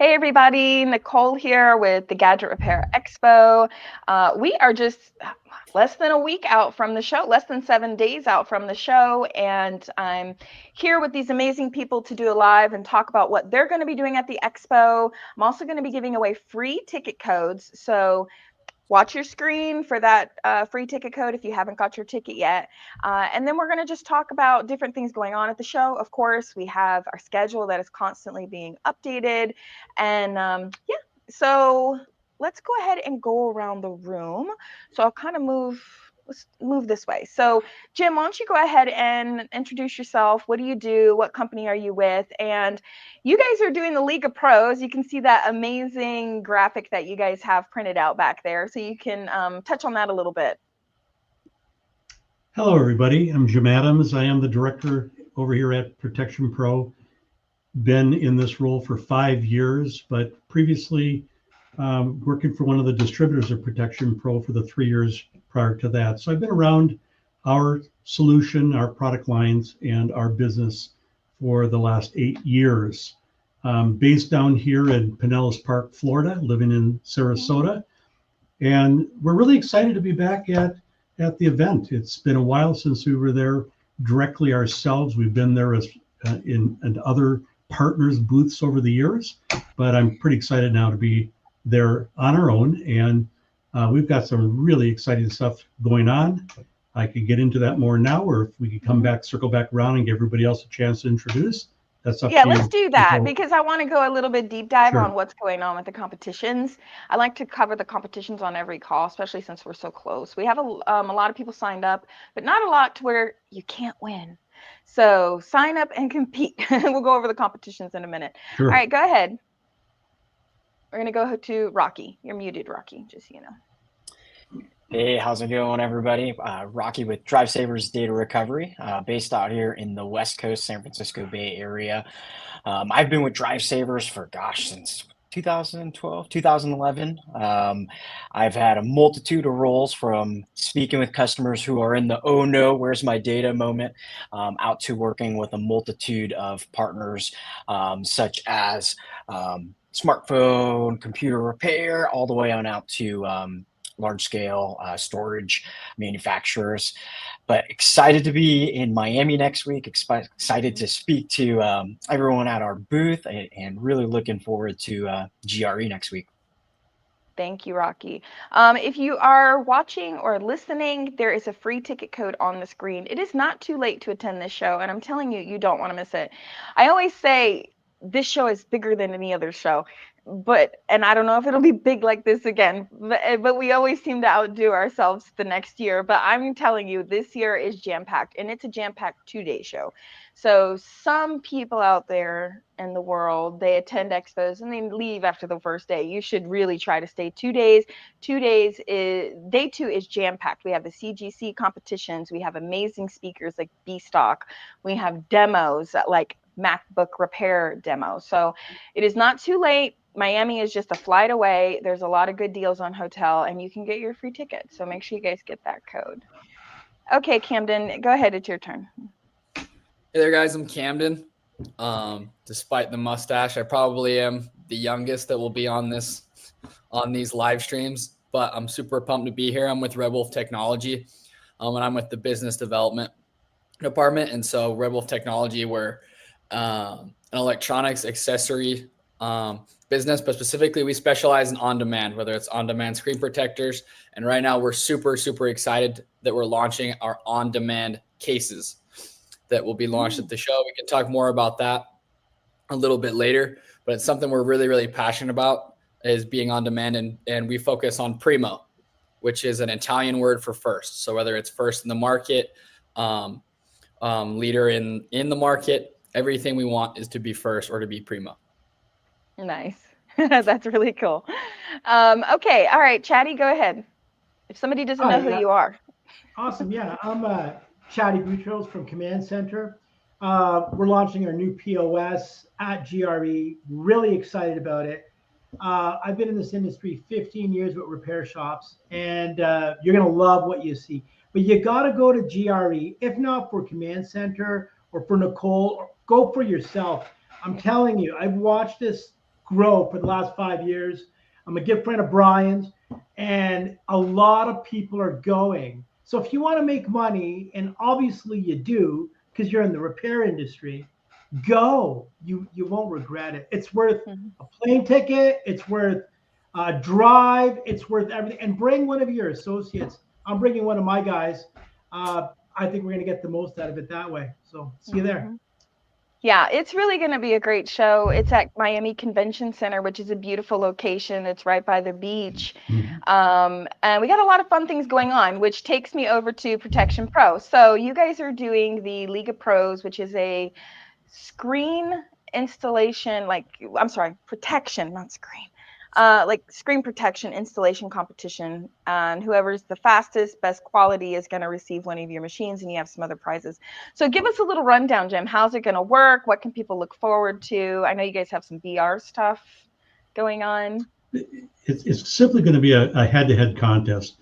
Hey everybody, Nicole here with the Gadget Repair Expo. We are just less than a week out from the show, less than 7 days out from the show, and I'm here with these amazing people to do a live and talk about what they're going to be doing at the expo. I'm also going to be giving away free ticket codes, so watch your screen for that free ticket code if you haven't got your ticket yet. And then we're going to just talk about different things going on at the show. Of course, we have our schedule that is constantly being updated. And yeah, so let's go ahead and go around the room. So I'll kind of let's move this way. So Jim, why don't you go ahead and introduce yourself? What do you do? What company are you with? And you guys are doing the League of Pros. You can see that amazing graphic that you guys have printed out back there. So you can touch on that a little bit. Hello, everybody. I'm Jim Adams. I am the director over here at Protection Pro. Been in this role for 5 years, but previously working for one of the distributors of Protection Pro for the 3 years prior to that. So I've been around our solution, our product lines, and our business for the last 8 years. Based down here in Pinellas Park, Florida, living in Sarasota. And we're really excited to be back at the event. It's been a while since we were there directly ourselves. We've been there as in and other partners' booths over the years, but I'm pretty excited now to be there on our own. And we've got some really exciting stuff going on. I could get into that more now, or if we could come back, circle back around and give everybody else a chance to introduce. That's up to you. Let's do that because I want to go a little bit deep dive on what's going on with the competitions. I like to cover the competitions on every call, especially since we're so close. We have a lot of people signed up, but not a lot to where you can't win. So sign up and compete. We'll go over the competitions in a minute. All right, go ahead. We're going to go to Rocky. You're muted, Rocky, just so you know. Hey, how's it going, everybody? Rocky with Drive Savers Data Recovery, based out here in the West Coast, San Francisco Bay Area. I've been with Drive Savers for, since 2012, 2011. I've had a multitude of roles, from speaking with customers who are in the "oh no, where's my data" moment, out to working with a multitude of partners, such as smartphone, computer repair, all the way on out to large-scale storage manufacturers. But excited to be in Miami next week. Excited to speak to everyone at our booth, and really looking forward to GRE next week. Thank you, Rocky. If you are watching or listening, there is a free ticket code on the screen. It is not too late to attend this show, and I'm telling you, you don't want to miss it. I always say this show is bigger than any other show, and I don't know if it'll be big like this again, but we always seem to outdo ourselves the next year. But I'm telling you, this year is jam-packed, and it's a jam-packed 2-day show. So some people out there in the world, they attend expos and they leave after the first day. You should really try to stay 2 days. 2 days day 2 is jam-packed. We have the CGC competitions. We have amazing speakers like B-Stock. We have demos like MacBook repair demo. So it is not too late. Miami is just a flight away. There's a lot of good deals on hotel, and you can get your free ticket. So make sure you guys get that code. Okay, Camden, go ahead. It's your turn. Hey there, guys. I'm Camden. Despite the mustache, I probably am the youngest that will be on these live streams, but I'm super pumped to be here. I'm with Red Wolf Technology, and I'm with the business development department. And so Red Wolf Technology, we're an electronics accessory business, but specifically we specialize in on-demand, whether it's on-demand screen protectors. And right now we're super, super excited that we're launching our on-demand cases that will be launched at the show. We can talk more about that a little bit later, but it's something we're really, really passionate about, is being on demand. And we focus on primo, which is an Italian word for first. So whether it's first in the market, leader in the market, everything we want is to be first or to be primo. Nice. That's really cool. Okay. All right, Chatty, go ahead. If somebody doesn't know who you are. Awesome. Yeah, I'm Chatty Boutros from Command Center. We're launching our new POS at GRE. Really excited about it. I've been in this industry 15 years with repair shops, and you're going to love what you see. But you got to go to GRE. If not for Command Center or for Nicole, go for yourself. I'm telling you, I've watched this grow for the last 5 years. I'm a good friend of Brian's, and a lot of people are going. So if you want to make money, and obviously you do, because you're in the repair industry, go. You won't regret it. It's worth a plane ticket. It's worth a drive. It's worth everything. And bring one of your associates. I'm bringing one of my guys. I think we're going to get the most out of it that way. So see you there. Yeah, it's really going to be a great show. It's at Miami Convention Center, which is a beautiful location. It's right by the beach. And we got a lot of fun things going on, which takes me over to Protection Pro. So you guys are doing the League of Pros, which is a screen installation, protection, not screen. Like screen protection installation competition, and whoever's the fastest, best quality is going to receive one of your machines, and you have some other prizes. So give us a little rundown, Jim. How's it going to work? What can people look forward to? I know you guys have some VR stuff going on. It's simply going to be a head-to-head contest.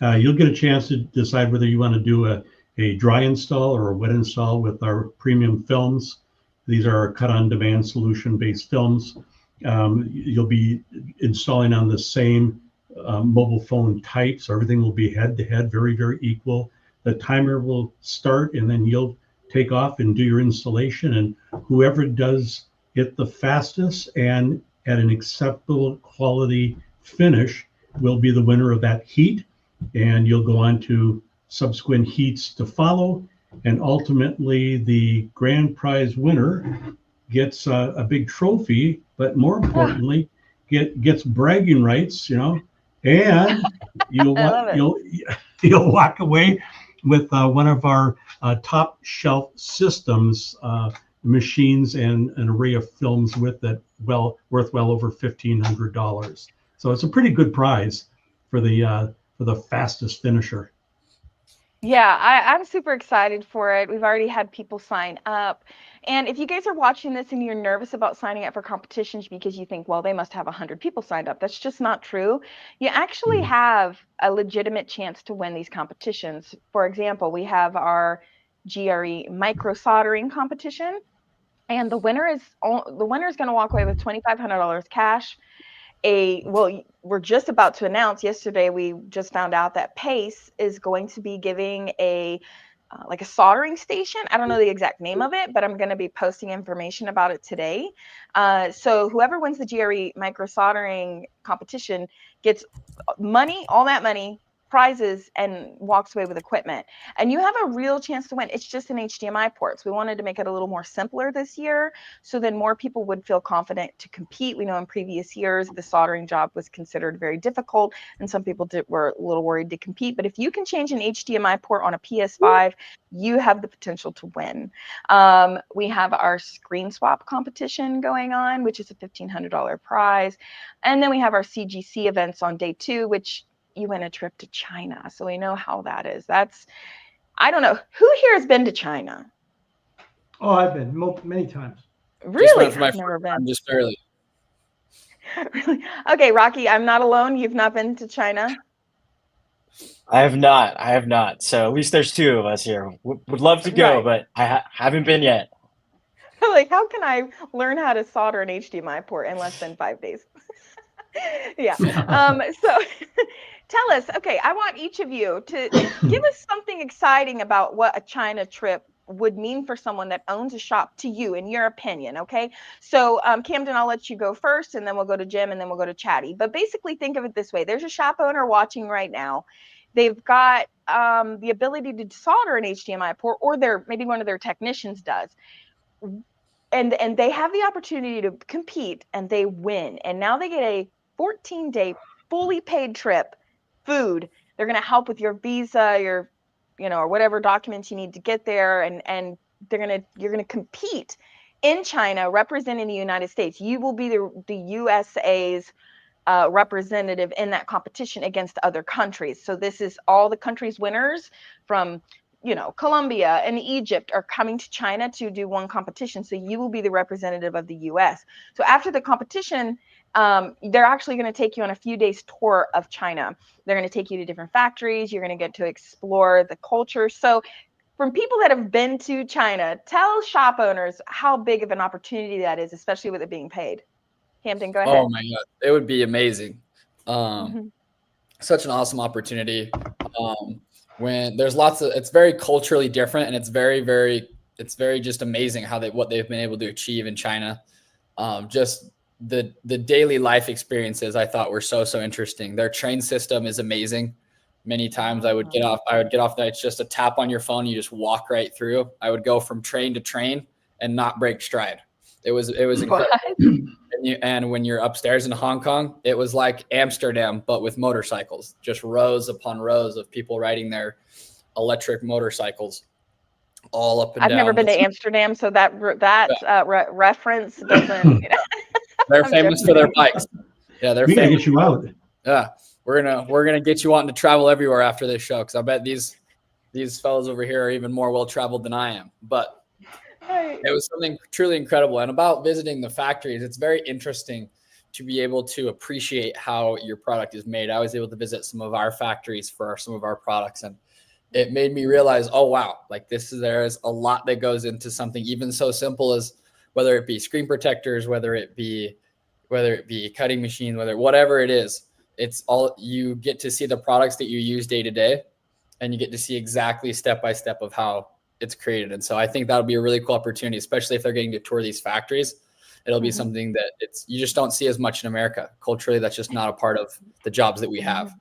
You'll get a chance to decide whether you want to do a dry install or a wet install with our premium films. These are our cut-on-demand solution-based films. You'll be installing on the same mobile phone type, so everything will be head-to-head, very, very equal. The timer will start, and then you'll take off and do your installation, and whoever does it the fastest and at an acceptable quality finish will be the winner of that heat, and you'll go on to subsequent heats to follow, and ultimately the grand prize winner gets a big trophy, but more importantly, gets bragging rights, and you'll walk away with one of our top shelf systems machines and an array of films with it, worth well over $1,500. So it's a pretty good prize for the fastest finisher. Yeah, I'm super excited for it. We've already had people sign up. And if you guys are watching this and you're nervous about signing up for competitions because you think, well, they must have 100 people signed up, that's just not true. You actually have a legitimate chance to win these competitions. For example, we have our GRE micro soldering competition, and the winner is going to walk away with $2,500 cash. We're just about to announce, yesterday we just found out that Pace is going to be giving a soldering station. I don't know the exact name of it, but I'm going to be posting information about it today. So whoever wins the GRE micro soldering competition gets money, all that money, prizes, and walks away with equipment. And you have a real chance to win. It's just an HDMI port. So we wanted to make it a little more simpler this year, so then more people would feel confident to compete. We know in previous years the soldering job was considered very difficult, and some people were a little worried to compete. But if you can change an HDMI port on a PS5, you have the potential to win. We have our screen swap competition going on, which is a $1,500 prize. And then we have our CGC events on day 2, which you win a trip to China. So we know how that is. I don't know. Who here has been to China? Oh, I've been many times. Really? Just went I've never been. just barely. Really? Okay, Rocky, I'm not alone. You've not been to China? I have not. So at least there's 2 of us here. Would love to go, Right. but I haven't been yet. Like, how can I learn how to solder an HDMI port in less than 5 days? Yeah. So tell us, okay, I want each of you to give us something exciting about what a China trip would mean for someone that owns a shop to you, in your opinion. Okay. So Camden, I'll let you go first, and then we'll go to Jim, and then we'll go to Chatty. But basically think of it this way. There's a shop owner watching right now. They've got the ability to solder an HDMI port, or maybe one of their technicians does. And they have the opportunity to compete, and they win. And now they get a 14-day fully paid trip, food. They're going to help with your visa, or whatever documents you need to get there. And you're going to compete in China, representing the United States. You will be the USA's representative in that competition against other countries. So this is all the countries' winners from Colombia and Egypt are coming to China to do one competition. So you will be the representative of the US. So after the competition, they're actually going to take you on a few days tour of China. They're going to take you to different factories. You're going to get to explore the culture. So from people that have been to China, tell shop owners how big of an opportunity that is, especially with it being paid. Hampton, go ahead. Oh my God, it would be amazing. Mm-hmm. Such an awesome opportunity. When there's lots of, it's very culturally different, and it's very just amazing how what they've been able to achieve in China. Just the daily life experiences I thought were so interesting. Their train system is amazing. Many times I would get off that. It's just a tap on your phone. You just walk right through. I would go from train to train and not break stride. It was incredible. And when you're upstairs in Hong Kong, it was like Amsterdam, but with motorcycles, just rows upon rows of people riding their electric motorcycles all up and down. I've never been to Amsterdam, so that reference doesn't. They're famous for their bikes. Yeah, they're We gotta famous. get you out. Yeah, we're gonna get you wanting to travel everywhere after this show, because I bet these fellows over here are even more well traveled than I am. But it was something truly incredible. And about visiting the factories, it's very interesting to be able to appreciate how your product is made. I was able to visit some of our factories for some of our products, and it made me realize, oh wow, like there is a lot that goes into something even so simple as whether it be screen protectors, whether it be cutting machine, whatever it is. It's all, you get to see the products that you use day to day, and you get to see exactly step by step of how it's created. And so I think that'll be a really cool opportunity, especially if they're getting to tour these factories. It'll be something that you just don't see as much in America. Culturally, that's just not a part of the jobs that we have.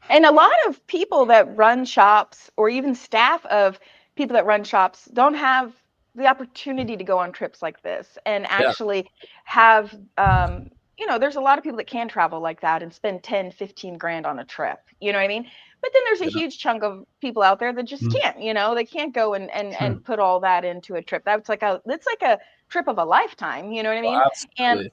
And a lot of people that run shops, or even staff of people that run shops, don't have the opportunity to go on trips like this and actually have, there's a lot of people that can travel like that and spend 10, 15 grand on a trip. You know what I mean? But then there's a huge chunk of people out there that just can't, they can't go and put all that into a trip. That's like a trip of a lifetime. You know what I mean? And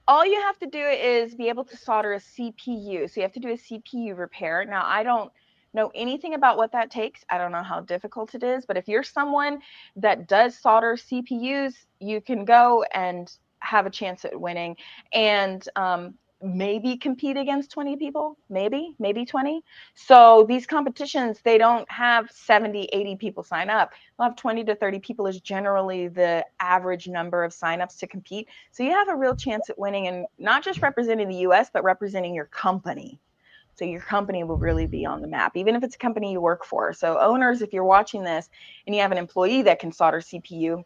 all you have to do is be able to solder a CPU. So you have to do a CPU repair. Now, I don't know anything about what that takes. I don't know how difficult it is, but if you're someone that does solder CPUs, you can go and have a chance at winning, and maybe compete against 20 people, maybe 20. So these competitions, they don't have 70, 80 people sign up. They'll have 20 to 30 people is generally the average number of signups to compete. So you have a real chance at winning, and not just representing the US, but representing your company. So your company will really be on the map, even if it's a company you work for. So owners, if you're watching this and you have an employee that can solder CPU,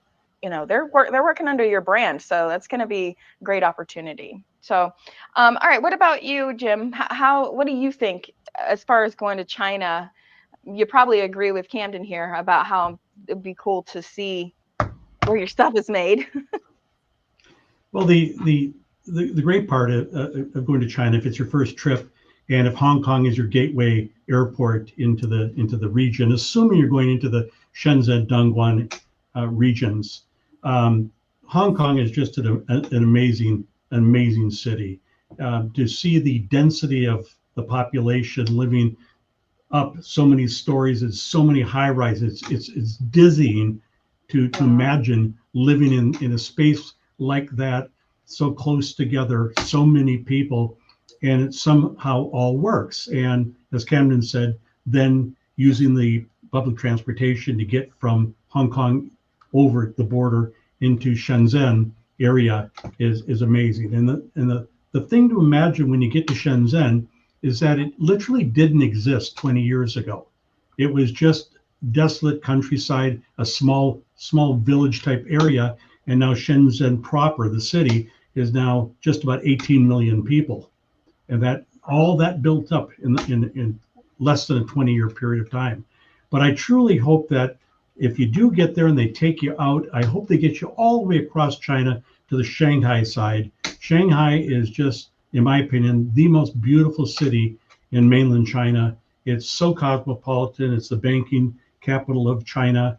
they're working under your brand. So that's going to be a great opportunity. So, all right. What about you, Jim? What do you think as far as going to China? You probably agree with Camden here about how it'd be cool to see where your stuff is made. Well, the great part of going to China, if it's your first trip, and if Hong Kong is your gateway airport into the region, assuming you're going into the Shenzhen, Dongguan regions, Hong Kong is just an amazing city. To see the density of the population living up so many stories and so many high rises, it's dizzying to imagine living in a space like that, so close together, so many people, and it somehow all works. And as Camden said, then using the public transportation to get from Hong Kong over the border into Shenzhen area is amazing. And the thing to imagine when you get to Shenzhen is that it literally didn't exist 20 years ago. It was just desolate countryside, a small village type area, and now Shenzhen proper, the city, is now just about 18 million people, and that all that built up in less than a 20-year period of time. But I truly hope that if you do get there and they take you out, I hope they get you all the way across China to the Shanghai side. Shanghai is just, in my opinion, the most beautiful city in mainland China. It's so cosmopolitan. It's the banking capital of China.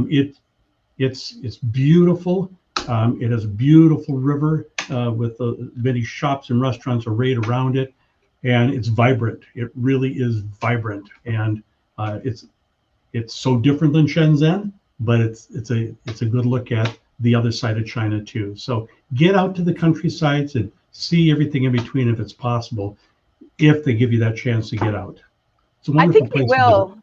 It's beautiful. It has a beautiful river with many shops and restaurants are right around it, and it's vibrant. It really is vibrant, and it's so different than Shenzhen, but it's a good look at the other side of China too. So get out to the countrysides and see everything in between if it's possible, if they give you that chance to get out. It's a wonderful place to visit.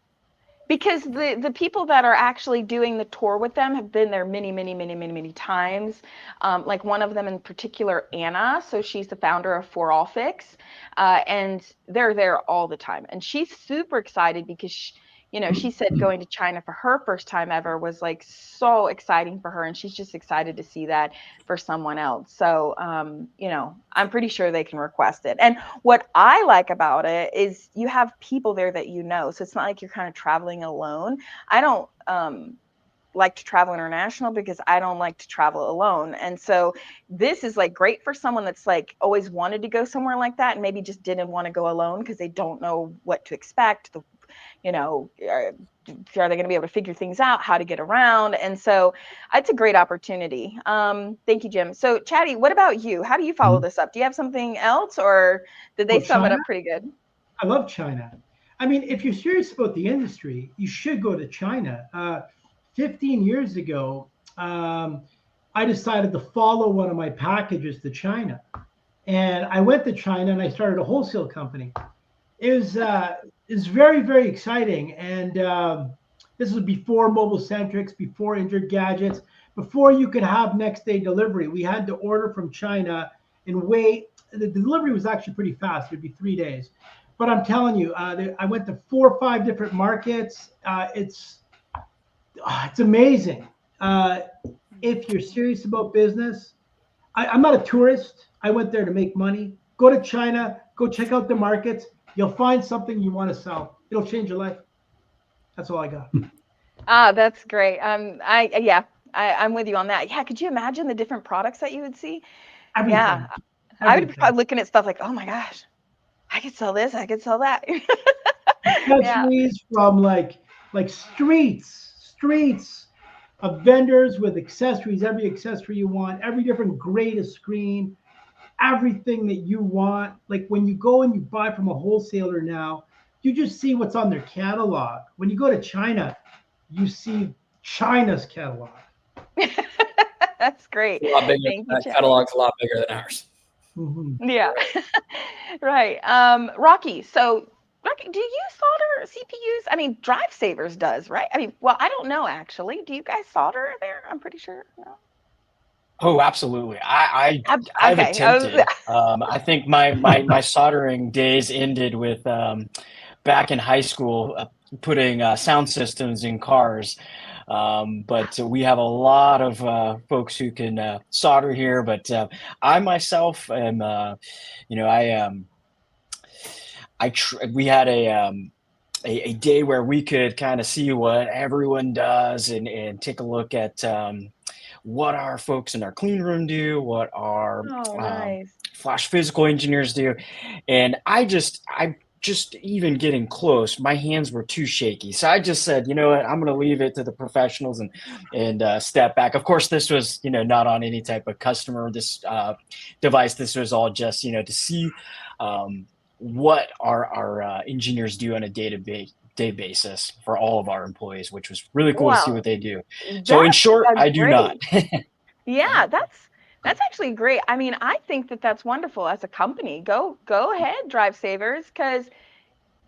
because the people that are actually doing the tour with them have been there many times. Like one of them in particular, Anna. So she's the founder of For All Fix, and they're there all the time. And she's super excited because she said going to China for her first time ever was like so exciting for her, and she's just excited to see that for someone else. So, I'm pretty sure they can request it. And what I like about it is you have people there that so it's not like you're kind of traveling alone. I don't like to travel international because I don't like to travel alone. And so this is like great for someone that's like always wanted to go somewhere like that and maybe just didn't want to go alone because they don't know what to expect. Are they going to be able to figure things out, how to get around? And so it's a great opportunity. Thank you, Jim. So Chatty, what about you? How do you follow this up? Do you have something else, or did they sum it up pretty good? I love China. I mean, if you're serious about the industry, you should go to China. 15 years ago, I decided to follow one of my packages to China. And I went to China and I started a wholesale company. It was very, very exciting. And this was before mobile centrics, before injured gadgets, before you could have next day delivery. We had to order from China and wait. The delivery was actually pretty fast. It'd be 3 days. But I'm telling you, I went to 4 or 5 different markets. It's amazing. If you're serious about business, I'm not a tourist. I went there to make money. Go to China, go check out the markets. You'll find something you want to sell. It'll change your life. That's all I got. That's great. I'm with you on that. Yeah, could you imagine the different products that you would see? Everything. Yeah, I would be probably looking at stuff like, oh my gosh, I could sell this, I could sell that. Accessories from like streets of vendors with accessories, every accessory you want, every different grade of screen, everything that you want. Like when you go and you buy from a wholesaler now, you just see what's on their catalog. When you go to China, you see China's catalog. That's great. It's a lot bigger. Thank you, That Chad. catalog's a lot bigger than ours. Mm-hmm. Yeah. Right. Rocky, so Rocky, do you solder CPUs? I mean, Drive Savers does, right? I mean, well, I don't know actually. Do you guys solder there? I'm pretty sure. No. Oh, absolutely. I've Okay. attempted. I think my soldering days ended with back in high school putting sound systems in cars. But we have a lot of folks who can solder here. But I myself am, we had a day where we could kind of see what everyone does and take a look at what our folks in our clean room do, what our Nice. flash physical engineers do. And I just even getting close, my hands were too shaky. So I just said, you know what, I'm going to leave it to the professionals and step back. Of course, this was, not on any type of customer device. This was all just, to see what our engineers do on a day basis for all of our employees, which was really cool to see what they do. So in short, I do not. Yeah, that's actually great. I mean, I think that's wonderful as a company. Go ahead, Drive Savers, because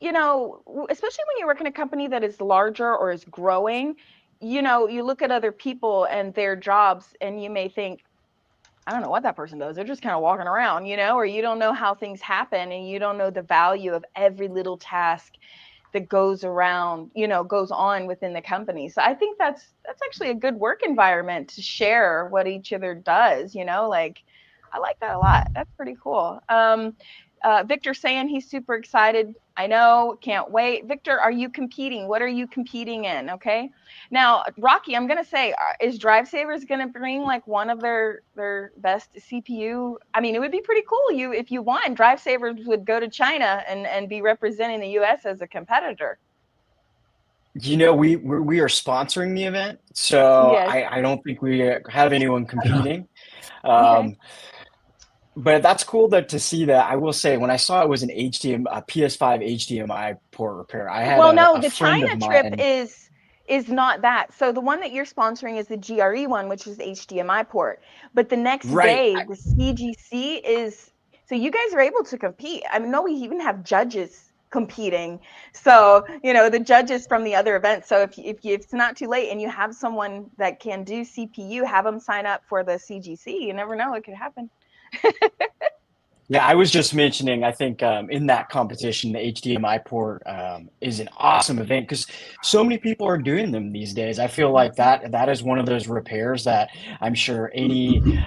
especially when you work in a company that is larger or is growing, you look at other people and their jobs and you may think, I don't know what that person does. They're just kind of walking around, or you don't know how things happen and you don't know the value of every little task that goes around, goes on within the company. So I think that's actually a good work environment to share what each other does, like I like that a lot. That's pretty cool. Victor saying he's super excited. I know, can't wait. Victor, are you competing? What are you competing in? Okay. Now, Rocky, I'm going to say, is Drive Savers going to bring like one of their best CPU? I mean, it would be pretty cool. If you won, Drive Savers would go to China and be representing the US as a competitor. We are sponsoring the event, so Yes. I don't think we have anyone competing. Okay. But that's cool to see that. I will say, when I saw it was an PS5 HDMI port repair, I had the friend China of trip mine. is not that. So the one that you're sponsoring is the GRE one, which is the HDMI port. But the next day, the CGC is. So you guys are able to compete. I mean, no, we even have judges competing. So, the judges from the other events. So if it's not too late and you have someone that can do CPU, have them sign up for the CGC. You never know, it could happen. Yeah, I was just mentioning, I think in that competition, the HDMI port is an awesome event because so many people are doing them these days. I feel like that is one of those repairs that I'm sure any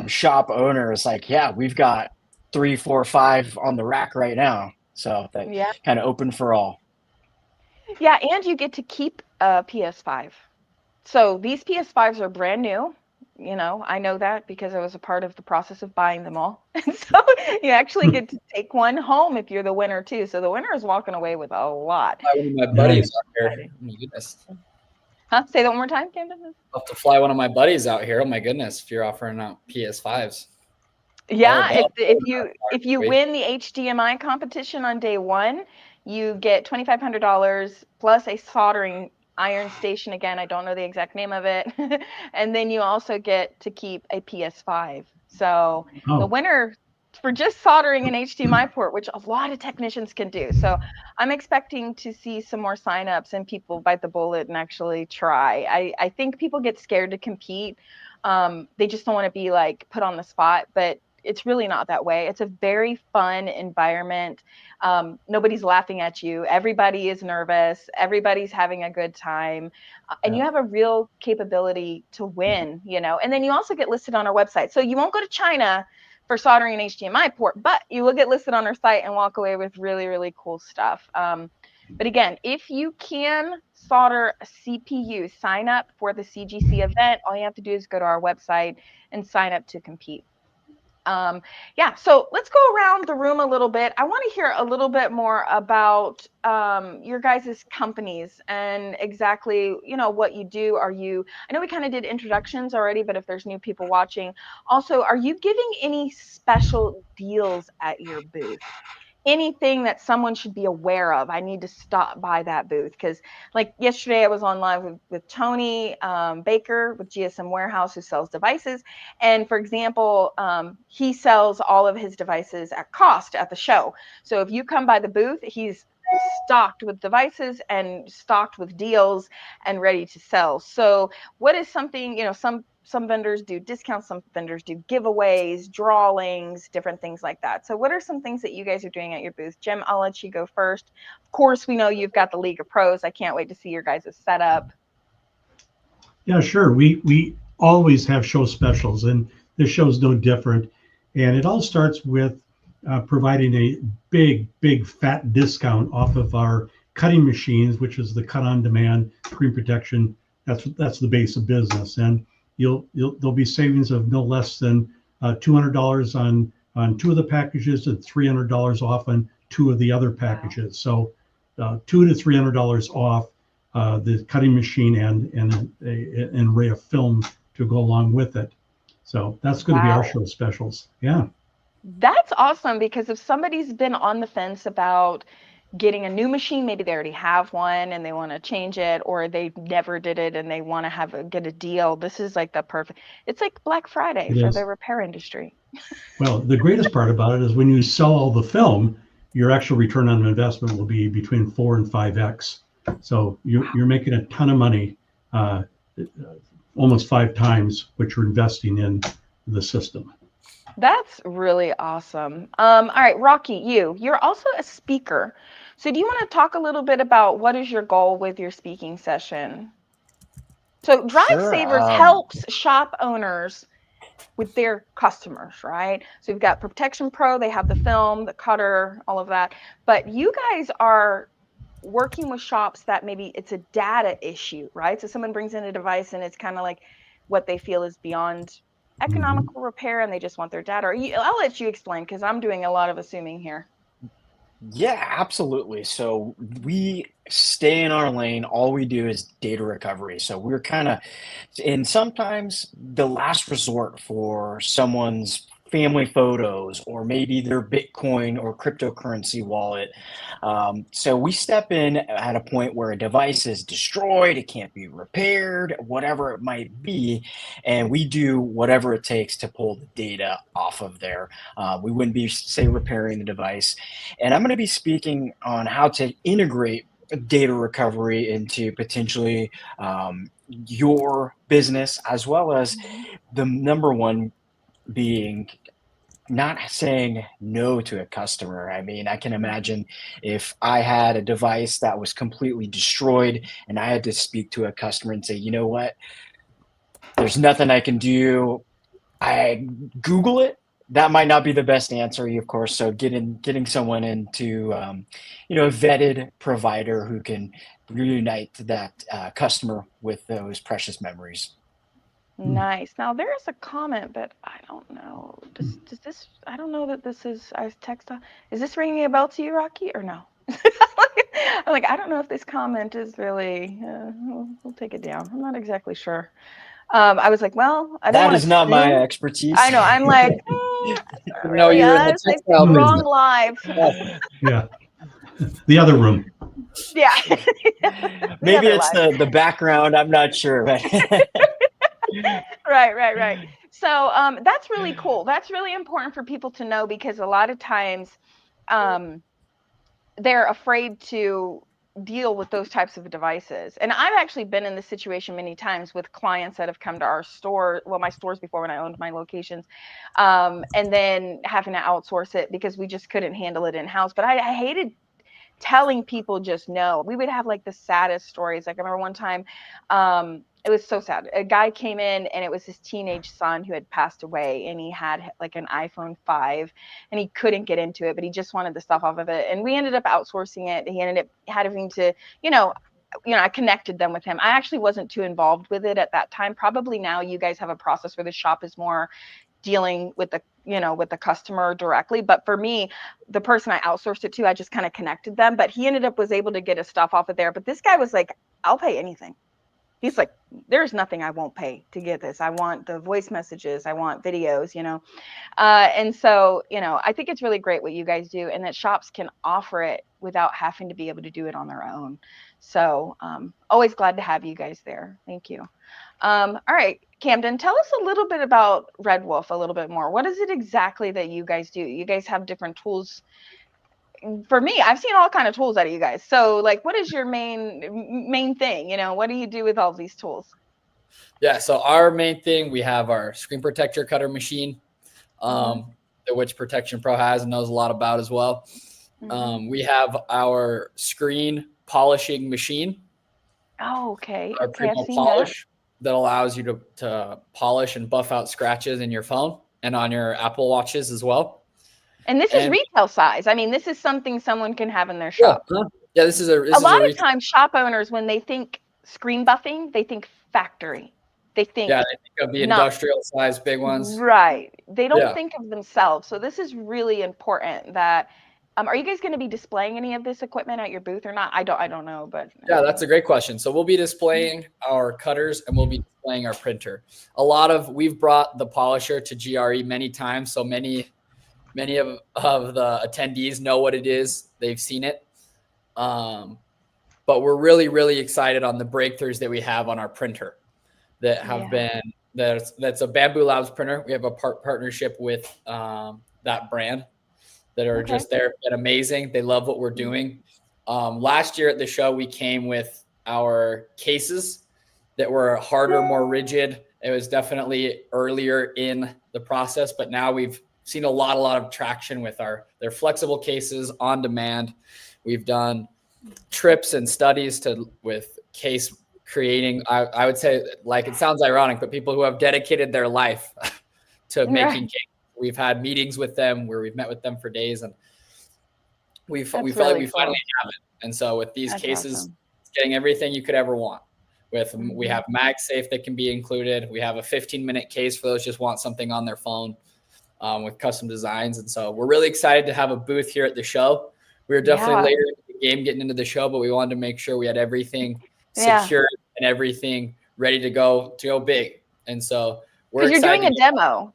shop owner is like, yeah, we've got 3, 4, 5 on the rack right now. So that Yeah. kind of open for all. Yeah, and you get to keep a PS5. So these PS5s are brand new. I know that because I was a part of the process of buying them all. And so you actually get to take one home if you're the winner too. So the winner is walking away with a lot. One of my buddies Nice. out here. Oh my goodness. Huh? Say that one more time, Camden. I'll have to fly one of my buddies out here. Oh my goodness, if you're offering out PS5s. Yeah, Oh, if you win the HDMI competition on day one, you get $2,500 plus a soldering iron station. Again, I don't know the exact name of it. And then you also get to keep a PS5. So the Oh, winner for just soldering an HDMI port, which a lot of technicians can do. So I'm expecting to see some more signups and people bite the bullet and actually try. I think people get scared to compete. They just don't want to be like put on the spot, but it's really not that way. It's a very fun environment. Nobody's laughing at you. Everybody is nervous. Everybody's having a good time. And you have a real capability to win, and then you also get listed on our website. So you won't go to China for soldering an HDMI port, but you will get listed on our site and walk away with really, really cool stuff. But again, if you can solder a CPU, sign up for the CGC event. All you have to do is go to our website and sign up to compete. Yeah, so let's go around the room a little bit. I want to hear a little bit more about your guys' companies and exactly, what you do. I know we kind of did introductions already, but if there's new people watching, also, are you giving any special deals at your booth? Anything that someone should be aware of? I need to stop by that booth because, like yesterday, I was on live with Tony Baker with GSM Warehouse, who sells devices. And for example, he sells all of his devices at cost at the show. So if you come by the booth, he's stocked with devices and stocked with deals and ready to sell. So what is something, some vendors do discounts, some vendors do giveaways, drawings, different things like that. So what are some things that you guys are doing at your booth? Jim, I'll let you go first. Of course, we know you've got the League of Pros. I can't wait to see your guys' setup. yeah, sure. We always have show specials, and this show's no different. And it all starts with providing a big fat discount off of our cutting machines, which is the cut on demand screen protection. That's the base of business, and there'll be savings of no less than $200 on 2 of the packages and $300 off on 2 of the other packages. So $200 to $300 off the cutting machine and an array of film to go along with it. So that's going to be our show specials. Yeah. That's awesome, because if somebody's been on the fence about getting a new machine, maybe they already have one and they want to change it, or they never did it and they want to get a deal, this is like the perfect, it's like Black Friday for the repair industry. Well, the greatest part about it is when you sell all the film, your actual return on investment will be between 4 and 5x. So you're making a ton of money, almost 5 times what you're investing in the system. That's really awesome. All right, Rocky, you're also a speaker. So do you want to talk a little bit about what is your goal with your speaking session? So Drive Savers helps shop owners with their customers, right? So you've got Protection Pro, they have the film, the cutter, all of that. But you guys are working with shops that maybe it's a data issue, right? So someone brings in a device and it's kind of like what they feel is beyond economical repair and they just want their data. I'll let you explain because I'm doing a lot of assuming here. Yeah, absolutely. So we stay in our lane. All we do is data recovery. So we're kind of, and sometimes the last resort for someone's family photos or maybe their Bitcoin or cryptocurrency wallet. So we step in at a point where a device is destroyed, it can't be repaired, whatever it might be, and we do whatever it takes to pull the data off of there. We wouldn't be, say, repairing the device. And I'm going to be speaking on how to integrate data recovery into potentially your business, as well as the number one being not saying no to a customer. I mean, I can imagine if I had a device that was completely destroyed and I had to speak to a customer and say, you know what, there's nothing I can do. I Google it. That might not be the best answer, of course. So getting someone into, a vetted provider who can reunite that customer with those precious memories. Nice. Now there is a comment, but I don't know. Does this? I don't know that this is. I was text. Is this ringing a bell to you, Rocky, or no? I'm like, I don't know if this comment is really. We'll take it down. I'm not exactly sure. I was like, well, I don't That want is to not my assume. expertise. I know. I'm like, No, really. you're in the It's like textile business. wrong live. Yeah. The other room. Yeah. Maybe other it's live. the background. I'm not sure. But Right. So that's really cool. That's really important for people to know, because a lot of times they're afraid to deal with those types of devices. And I've actually been in this situation many times with clients that have come to our store, well, my stores before when I owned my locations, and then having to outsource it because we just couldn't handle it in-house. But I hated telling people just no. We would have like the saddest stories. Like I remember one time, it was so sad. A guy came in and it was his teenage son who had passed away, and he had like an iPhone 5 and he couldn't get into it, but he just wanted the stuff off of it. And we ended up outsourcing it. He ended up having to, I connected them with him. I actually wasn't too involved with it at that time. Probably now you guys have a process where the shop is more dealing with the customer directly. But for me, the person I outsourced it to, I just kind of connected them, but he ended up was able to get his stuff off of there. But this guy was like, I'll pay anything. He's like, there's nothing I won't pay to get this. I want the voice messages. I want videos, and so, I think it's really great what you guys do, and that shops can offer it without having to be able to do it on their own. So always glad to have you guys there. Thank you. All right, Camden, tell us a little bit about Red Wolf a little bit more. What is it exactly that you guys do? You guys have different tools. For me, I've seen all kind of tools out of you guys. So like, what is your main thing? What do you do with all these tools? Yeah, so our main thing, we have our screen protector cutter machine, which Protection Pro has and knows a lot about as well. We have our screen polishing machine. Oh, okay. Our Okay, I've seen polish that allows you to polish and buff out scratches in your phone and on your Apple Watches as well. And this is retail size. I mean, this is something someone can have in their shop. Yeah, this is a lot of times shop owners, when they think screen buffing, they think factory. They think they think of the industrial size big ones. Right. They don't think of themselves. So this is really important that are you guys going to be displaying any of this equipment at your booth or not? I don't know, but yeah, that's a great question. So we'll be displaying our cutters and we'll be displaying our printer. We've brought the polisher to GRE many times, so many of the attendees know what it is. They've seen it. But we're really, really excited on the breakthroughs that we have on our printer that have been, that's a Bamboo Labs printer. We have a partnership with that brand that are just there and amazing. They love what we're doing. Last year at the show, we came with our cases that were harder, more rigid. It was definitely earlier in the process, but now we've seen a lot of traction with their flexible cases on demand. We've done trips and studies with case creating. I would say, like, it sounds ironic, but people who have dedicated their life to making cases. We've had meetings with them where we've met with them for days, and we feel like we finally have it. And so with these cases, it's getting everything you could ever want. We have MagSafe that can be included. We have a 15-minute case for those who just want something on their phone. With custom designs. And so we're really excited to have a booth here at the show. We were definitely later in the game getting into the show, but we wanted to make sure we had everything secured and everything ready to go big. And so we're excited. You're doing a demo.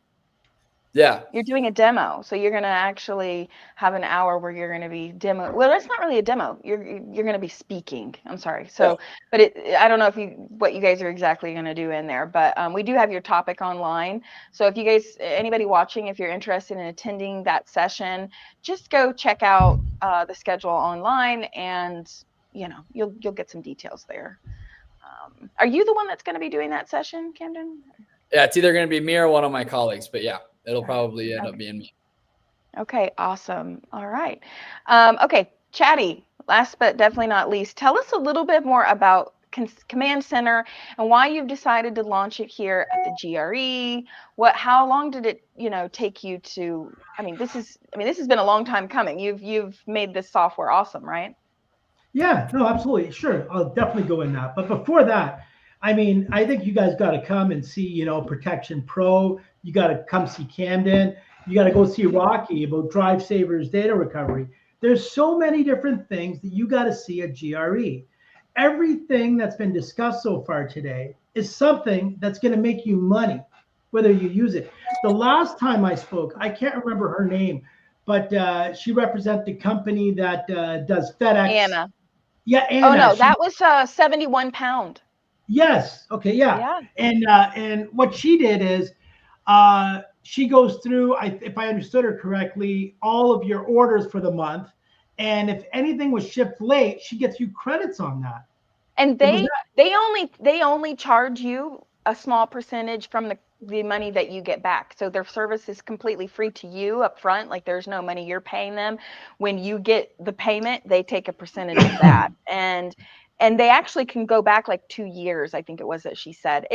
Yeah. You're doing a demo, so you're gonna actually have an hour where you're gonna be demo. Well, that's not really a demo. You're gonna be speaking. I'm sorry. Yeah. So, but I don't know if what you guys are exactly gonna do in there, but we do have your topic online. So if you guys, anybody watching, if you're interested in attending that session, just go check out the schedule online, and you'll get some details there. Are you the one that's gonna be doing that session, Camden? Yeah, it's either going to be me or one of my colleagues, but yeah, it'll All right. probably end up Okay. being me. Okay, awesome. All right. Okay, Chatty, last but definitely not least, tell us a little bit more about Command Center and why you've decided to launch it here at the GRE. How long did it, take you to, this has been a long time coming. You've made this software awesome, right? Yeah, no, absolutely. Sure. I'll definitely go in that. But before that, I think you guys got to come and see, Protection Pro. You got to come see Camden. You got to go see Rocky about Drive Savers data recovery. There's so many different things that you got to see at GRE. Everything that's been discussed so far today is something that's going to make you money, whether you use it. The last time I spoke, I can't remember her name, but she represents the company that does FedEx. Anna. Yeah, Oh Anna. no, that was 71 pound. Yes. Okay. Yeah. Yeah. And what she did is she goes through, if I understood her correctly, all of your orders for the month, and if anything was shipped late, she gets you credits on that. And Was they only charge you a small percentage from the money that you get back. So their service is completely free to you up front. Like there's no money you're paying them. When you get the payment, they take a percentage of that. And they actually can go back like 2 years, I think it was that she said.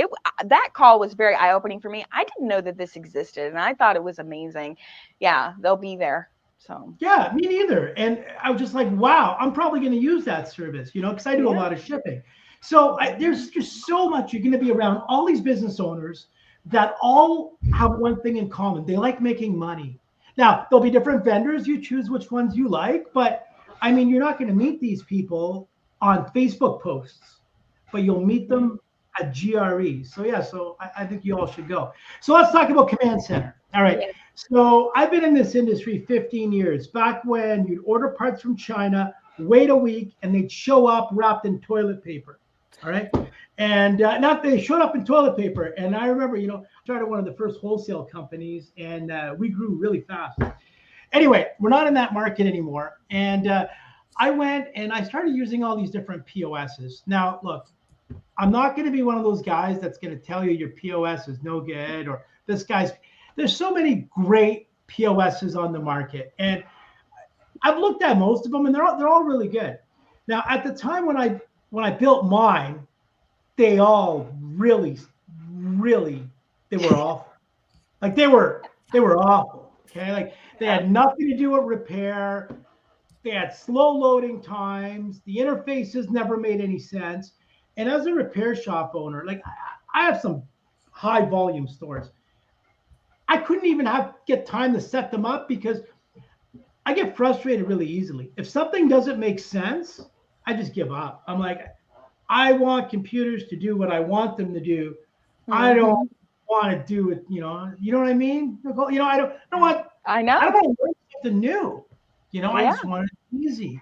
That call was very eye-opening for me. I didn't know that this existed, and I thought it was amazing. Yeah, they'll be there. So Yeah, me neither. And I was just like, wow, I'm probably going to use that service, because I do a yeah. lot of shipping. So there's just so much. You're going to be around all these business owners that all have one thing in common. They like making money. Now, there'll be different vendors. You choose which ones you like. But you're not going to meet these people on Facebook posts, but you'll meet them at GRE. So, yeah, I think you all should go. So let's talk about Command Center. All right. Yeah. So I've been in this industry 15 years. Back when you'd order parts from China, wait a week, and they'd show up wrapped in toilet paper. All right. And not they showed up in toilet paper. And I remember, started one of the first wholesale companies, and we grew really fast. Anyway, we're not in that market anymore. And I went and I started using all these different POSs. Now, look, I'm not going to be one of those guys that's going to tell you your POS is no good or this guy's. There's so many great POSs on the market, and I've looked at most of them, and they're all really good. Now, at the time when I built mine, they all really they were awful. Like they were awful. Okay, like they had nothing to do with repair. They had slow loading times. The interfaces never made any sense. And as a repair shop owner, like I have some high volume stores. I couldn't even get time to set them up because I get frustrated really easily. If something doesn't make sense, I just give up. I'm like, I want computers to do what I want them to do. Mm-hmm. I don't want to do it, you know what I mean? I don't want to learn something new. I just want it easy.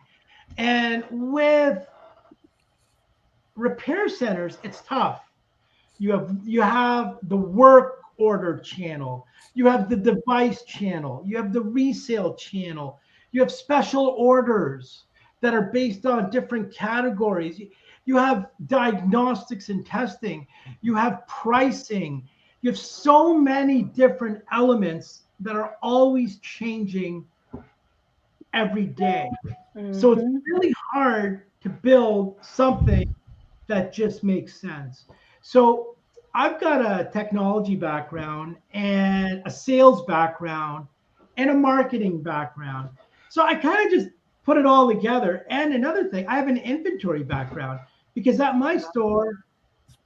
And with repair centers, it's tough. You have the work order channel, you have the device channel, you have the resale channel, you have special orders that are based on different categories, you have diagnostics and testing, you have pricing, you have so many different elements that are always changing every day. Mm-hmm. So it's really hard to build something that just makes sense. So I've got a technology background and a sales background and a marketing background. So I kind of just put it all together. And another thing, I have an inventory background because at my store,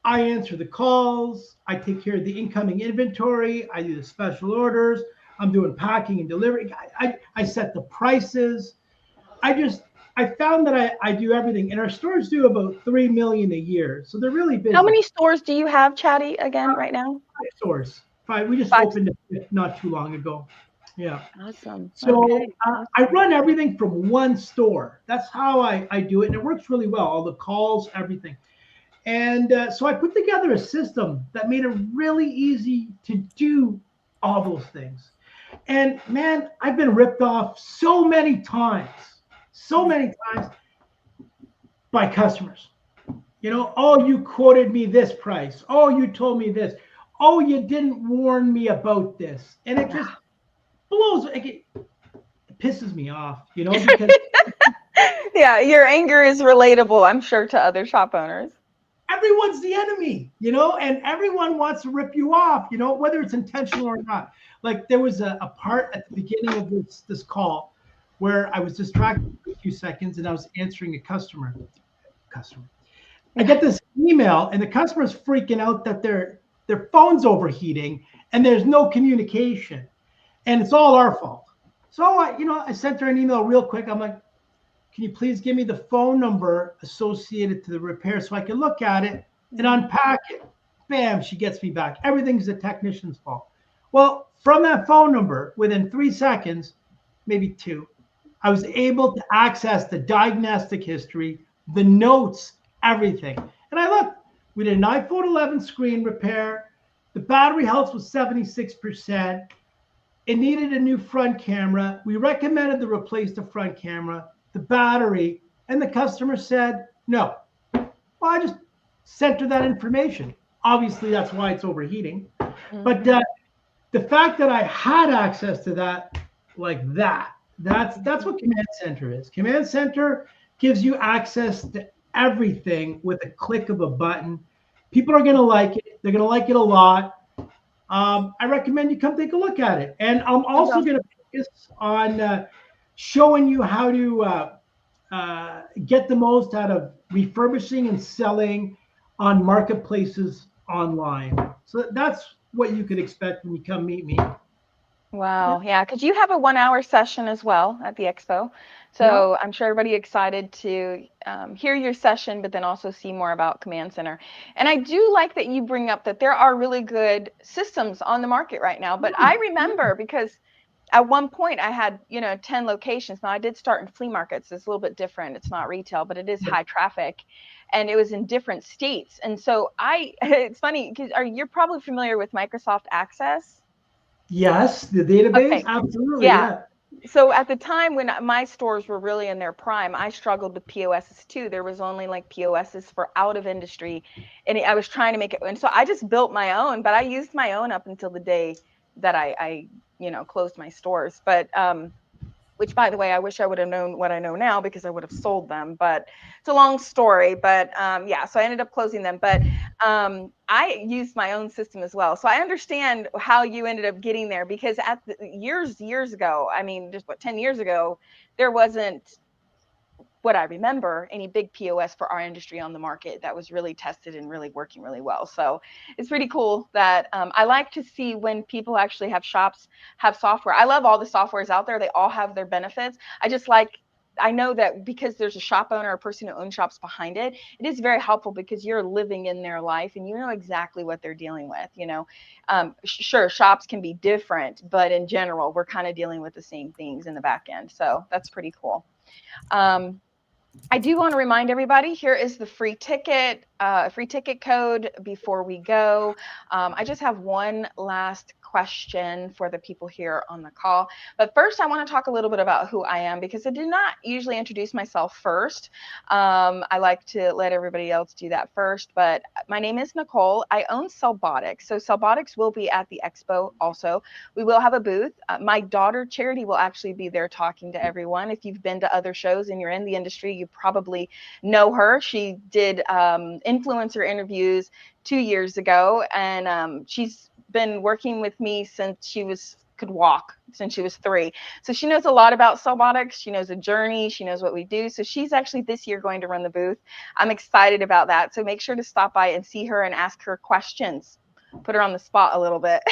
I answer the calls, I take care of the incoming inventory, I do the special orders, I'm doing packing and delivery, I set the prices. I found that I do everything, and our stores do about $3 million a year, so they're really busy. How many stores do you have, Chatty, again right now? 5 stores. 5. We just 5. opened it not too long ago. Yeah. Awesome. So Okay. I run everything from one store. That's how I do it. And it works really well. All the calls, everything. And so I put together a system that made it really easy to do all those things. And man, I've been ripped off so many times by customers. You know, oh, you quoted me this price. Oh, you told me this. Oh, you didn't warn me about this. And it just blows, it pisses me off, you know, because Yeah, your anger is relatable, I'm sure, to other shop owners. everyone's the enemy, you know, and everyone wants to rip you off, you know, whether it's intentional or not. Like there was a part at the beginning of this call where I was distracted for a few seconds and I was answering a customer. I get this email and the customer's freaking out that their phone's overheating and there's no communication and it's all our fault. So I sent her an email real quick. I'm like, can you please give me the phone number associated to the repair so I can look at it and unpack it? Bam, she gets me back. Everything's the technician's fault. Well, from that phone number, within 3 seconds, maybe 2, I was able to access the diagnostic history, the notes, everything. And I looked, we did an iPhone 11 screen repair. The battery health was 76%. It needed a new front camera. We recommended to replace the front camera, the battery, and the customer said no. Well, I just sent her that information. Obviously, that's why it's overheating. But the fact that I had access to that, like that's what Command Center is. Command Center gives you access to everything with a click of a button. People are going to like it. They're going to like it a lot. I recommend you come take a look at it. And I'm also going to focus on showing you how to get the most out of refurbishing and selling on marketplaces online. So that's what you could expect when you come meet me. Wow. Yeah, because you have a 1-hour session as well at the expo. So I'm sure everybody excited to hear your session, but then also see more about Command Center. And I do like that you bring up that there are really good systems on the market right now. But I remember because at one point I had, 10 locations. Now I did start in flea markets. It's a little bit different. It's not retail, but it is high traffic. And it was in different states. And so it's funny because you're probably familiar with Microsoft Access. Yes, the database, Okay. absolutely, Yeah. yeah. So at the time when my stores were really in their prime, I struggled with POSs too. There was only like POSs for out of industry, and I was trying to make it. And so I just built my own, but I used my own up until the day that I closed my stores. But which, by the way, I wish I would have known what I know now because I would have sold them. But it's a long story. But yeah, so I ended up closing them. But I used my own system as well. So I understand how you ended up getting there because years ago, I mean, just 10 years ago, there wasn't what I remember any big POS for our industry on the market that was really tested and really working really well. So it's pretty cool that I like to see when people actually have shops have software. I love all the softwares out there. They all have their benefits. I know that because there's a shop owner or a person who owns shops behind it, it is very helpful because you're living in their life and you know exactly what they're dealing with. Sure, shops can be different, but in general, we're kind of dealing with the same things in the back end. So that's pretty cool. I do want to remind everybody, here is the free ticket code before we go. I just have one last question for the people here on the call. But first, I want to talk a little bit about who I am because I do not usually introduce myself first. I like to let everybody else do that first. But my name is Nicole. I own Cellbotics. So Cellbotics will be at the expo also. We will have a booth. My daughter, Charity, will actually be there talking to everyone. If you've been to other shows and you're in the industry, you probably know her. She did influencer interviews 2 years ago, and she's been working with me since she could walk, since she was 3. So she knows a lot about Cellbotics. She knows the journey. She knows what we do. So she's actually this year going to run the booth. I'm excited about that. So make sure to stop by and see her and ask her questions. Put her on the spot a little bit.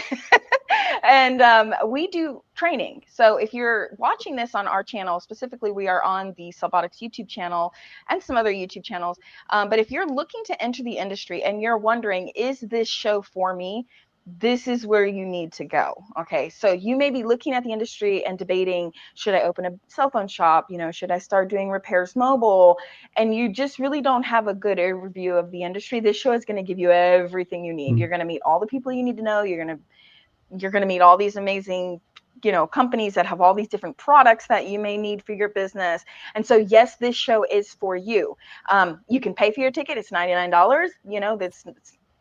And we do training. So if you're watching this on our channel, specifically, we are on the Cellbotics YouTube channel and some other YouTube channels. But if you're looking to enter the industry and you're wondering, is this show for me? this is where you need to go. Okay. So you may be looking at the industry and debating, should I open a cell phone shop? Should I start doing repairs mobile? And you just really don't have a good overview of the industry. This show is going to give you everything you need. You're going to meet all the people you need to know. You're going to meet all these amazing companies that have all these different products that you may need for your business. And so yes, this show is for you. You can pay for your ticket. It's $99.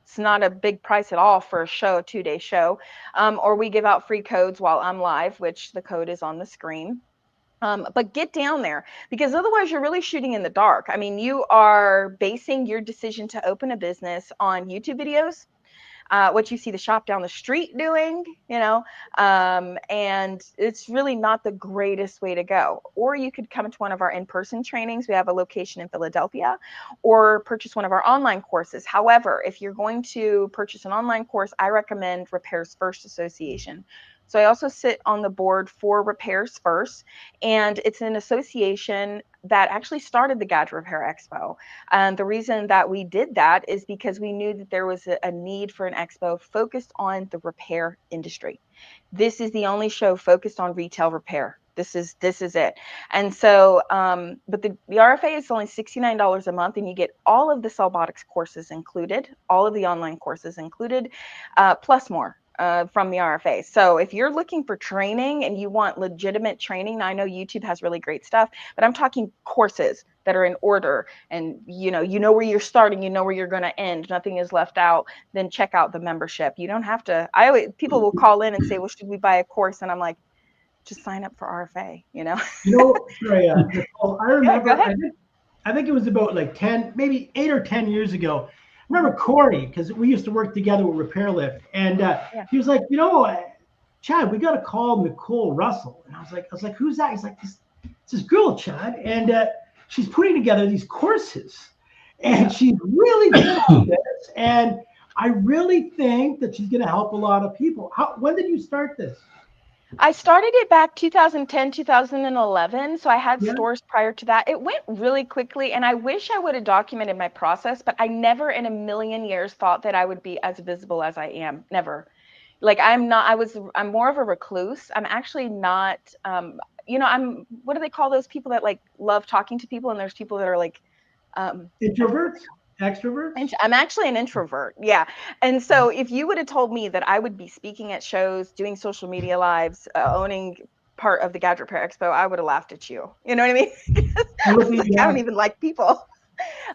It's not a big price at all for a show, a 2-day show. Or we give out free codes while I'm live, which the code is on the screen. But get down there, because otherwise you're really shooting in the dark. I mean, you are basing your decision to open a business on YouTube videos, what you see the shop down the street doing, and it's really not the greatest way to go. Or you could come to one of our in-person trainings. We have a location in Philadelphia, or purchase one of our online courses. However, if you're going to purchase an online course, I recommend Repairs First Association. So I also sit on the board for Repairs First, and it's an association that actually started the Gadget Repair Expo. And the reason that we did that is because we knew that there was a need for an expo focused on the repair industry. This is the only show focused on retail repair. This is it. And so, but the RFA is only $69 a month, and you get all of the Cellbotics courses included, all of the online courses included, plus more. From the RFA. So if you're looking for training and you want legitimate training, now I know YouTube has really great stuff, but I'm talking courses that are in order, and you know where you're starting, you know where you're going to end, nothing is left out. Then check out the membership. You don't have to. People will call in and say, well, should we buy a course? And I'm like, just sign up for RFA. Sorry, Nicole, I remember. Yeah, go ahead. I think it was about like 10, maybe 8 or 10 years ago. I remember Corey, because we used to work together with Repair Lift, and he was like, Chad, we got to call Nicole Russell. And I was like, who's that? He's like, this girl, Chad, and she's putting together these courses, and she's really good at this. And I really think that she's going to help a lot of people. When did you start this? I started it back 2010, 2011. So I had stores prior to that. It went really quickly, and I wish I would have documented my process, but I never in a million years thought that I would be as visible as I am. Never. Like I'm more of a recluse. I'm actually not, what do they call those people that like love talking to people? And there's people that are like, introverts? Extroverts? I'm actually an introvert. Yeah. And so if you would have told me that I would be speaking at shows, doing social media lives, owning part of the Gadget Repair Expo, I would have laughed at you. You know what I mean? I don't even like people.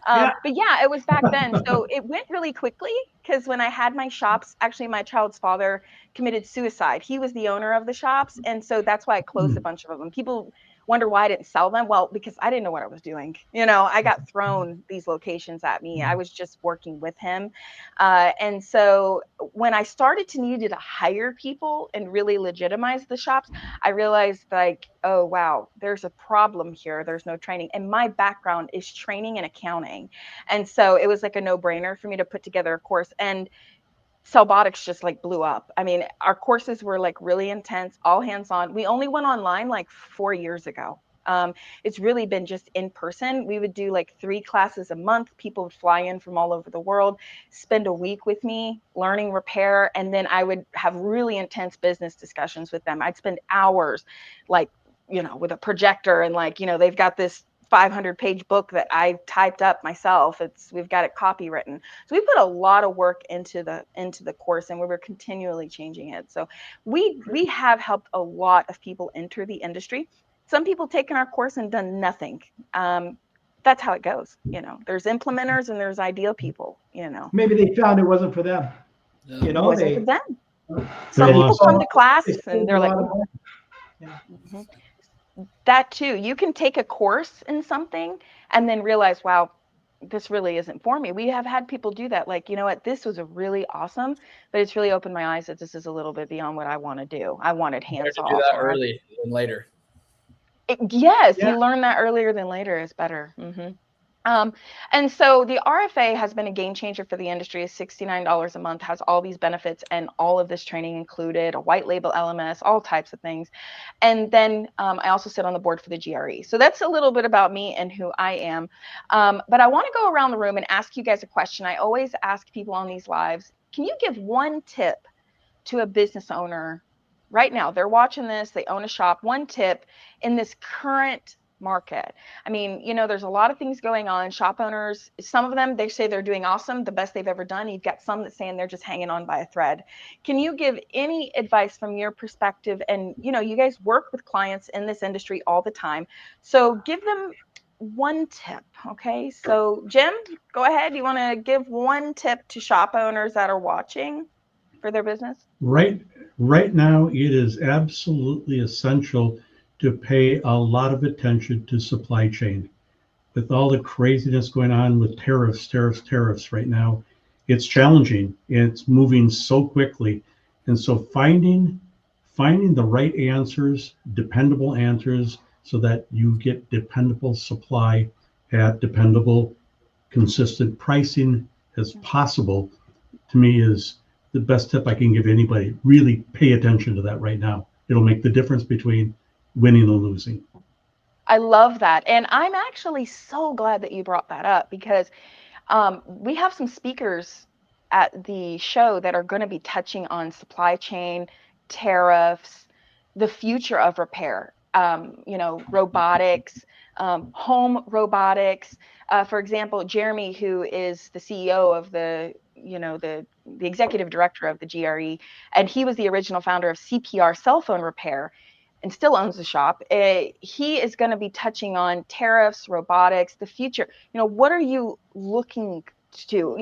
But yeah, it was back then. So it went really quickly, because when I had my shops, actually my child's father committed suicide. He was the owner of the shops. And so that's why I closed a bunch of them. People wonder why I didn't sell them. Well, because I didn't know what I was doing. I got thrown these locations at me. I was just working with him. And so when I started to need to hire people and really legitimize the shops, I realized like, oh, wow, there's a problem here. There's no training. And my background is training and accounting. And so it was like a no-brainer for me to put together a course. And Cellbotics just like blew up. I mean, our courses were like really intense, all hands on. We only went online like 4 years ago. It's really been just in person. We would do like 3 classes a month. People would fly in from all over the world, spend a week with me learning repair. And then I would have really intense business discussions with them. I'd spend hours like, with a projector, and like, they've got this 500-page book that I typed up myself. We've got it copywritten. So we put a lot of work into the course, and we were continually changing it. So we have helped a lot of people enter the industry. Some people taken our course and done nothing. That's how it goes. There's implementers and there's ideal people. Maybe they found it wasn't for them. It wasn't for them. Some people come to class and they're like, mm-hmm. That too. You can take a course in something and then realize, wow, this really isn't for me. We have had people do that. Like, you know what, this was a really awesome, but it's really opened my eyes that this is a little bit beyond what I want to do. I wanted hands off. Do that early than later. Yes, you learn that earlier than later is better. Mm-hmm. And so the RFA has been a game changer for the industry. Is $69 a month, has all these benefits and all of this training included, a white label LMS, all types of things. And then I also sit on the board for the GRE. So that's a little bit about me and who I am. But I want to go around the room and ask you guys a question. I always ask people on these lives, can you give one tip to a business owner right now? They're watching this, they own a shop. One tip in this current market. I mean, there's a lot of things going on. Shop owners, some of them, they say they're doing awesome, the best they've ever done. You've got some that saying they're just hanging on by a thread. Can you give any advice from your perspective? And, you guys work with clients in this industry all the time. So give them one tip. Okay. So Jim, go ahead. You want to give one tip to shop owners that are watching for their business? Right now, it is absolutely essential to pay a lot of attention to supply chain. With all the craziness going on with tariffs right now, it's challenging. It's moving so quickly. And so finding the right answers, dependable answers, so that you get dependable supply at dependable, consistent pricing as possible, to me is the best tip I can give anybody. Really pay attention to that right now. It'll make the difference between winning and losing. I love that. And I'm actually so glad that you brought that up, because we have some speakers at the show that are going to be touching on supply chain, tariffs, the future of repair, robotics, home robotics. For example, Jeremy, who is the CEO of the executive director of the GRE, and he was the original founder of CPR cell phone repair and still owns the shop. He is going to be touching on tariffs, robotics, the future. What are you looking to do?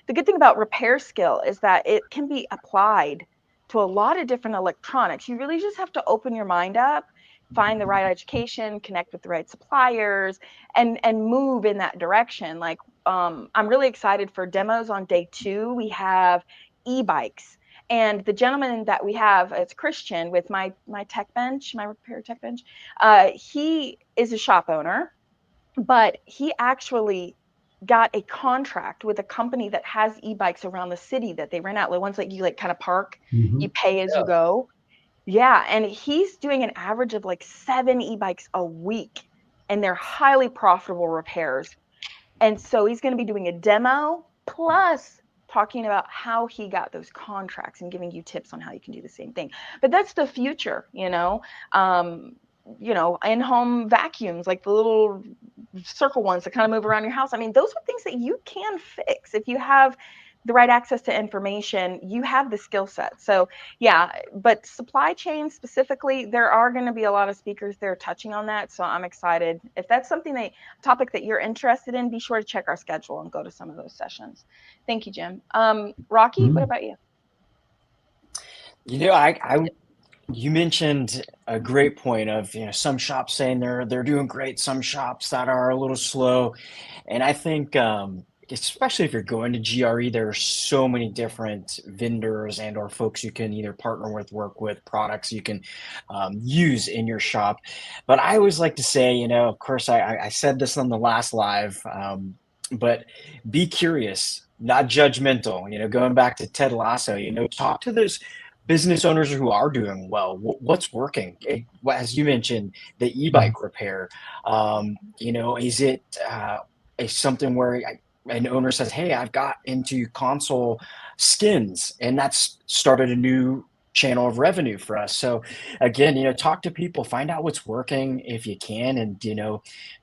The good thing about repair skill is that it can be applied to a lot of different electronics. You really just have to open your mind up, find the right education, connect with the right suppliers, and move in that direction. Like, I'm really excited for demos on day 2. We have e-bikes. And the gentleman that we have, it's Christian with my tech bench, my repair tech bench. He is a shop owner, but he actually got a contract with a company that has e-bikes around the city that they rent out. The ones that you kind of park, you pay as you go. Yeah, and he's doing an average of 7 e-bikes a week, and they're highly profitable repairs. And so he's going to be doing a demo plus talking about how he got those contracts and giving you tips on how you can do the same thing. But that's the future, in-home vacuums, like the little circle ones that kind of move around your house. I mean, those are things that you can fix if you have the right access to information. You have the skill set. So yeah, but supply chain specifically, there are going to be a lot of speakers there touching on that. So I'm excited. If that's topic that you're interested in, be sure to check our schedule and go to some of those sessions. Thank you, Jim. Rocky, what about you? You mentioned a great point of some shops saying they're doing great, some shops that are a little slow, and I think especially if you're going to GRE, there are so many different vendors and or folks you can either partner with, work with, products you can use in your shop. But I always like to say, of course, I said this on the last live, but be curious, not judgmental. Going back to Ted Lasso, talk to those business owners who are doing well. What's working? As you mentioned, the e-bike repair. Is it something where an owner says, "Hey, I've got into console skins, and that's started a new channel of revenue for us." So again, talk to people, find out what's working if you can, and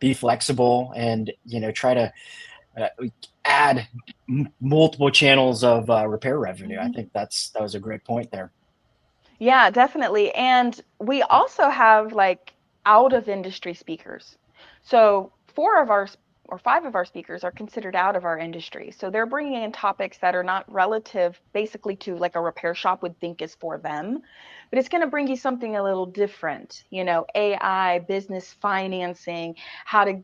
be flexible, and try to add multiple channels of repair revenue. I think that was a great point there. Yeah, definitely. And we also have out of industry speakers. So 5 of our speakers are considered out of our industry. So they're bringing in topics that are not relative basically to a repair shop would think is for them, but it's going to bring you something a little different, AI, business financing, how to,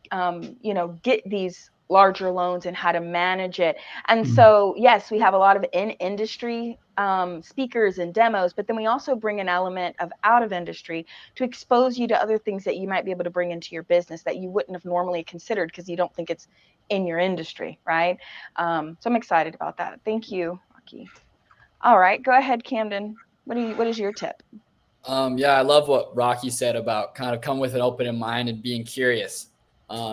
get these larger loans and how to manage it. And so, yes, we have a lot of in-industry speakers and demos, but then we also bring an element of out of industry to expose you to other things that you might be able to bring into your business that you wouldn't have normally considered because you don't think it's in your industry, right? So I'm excited about that. Thank you, Rocky. All right, go ahead, Camden. What is your tip? Yeah, I love what Rocky said about kind of come with an open mind and being curious.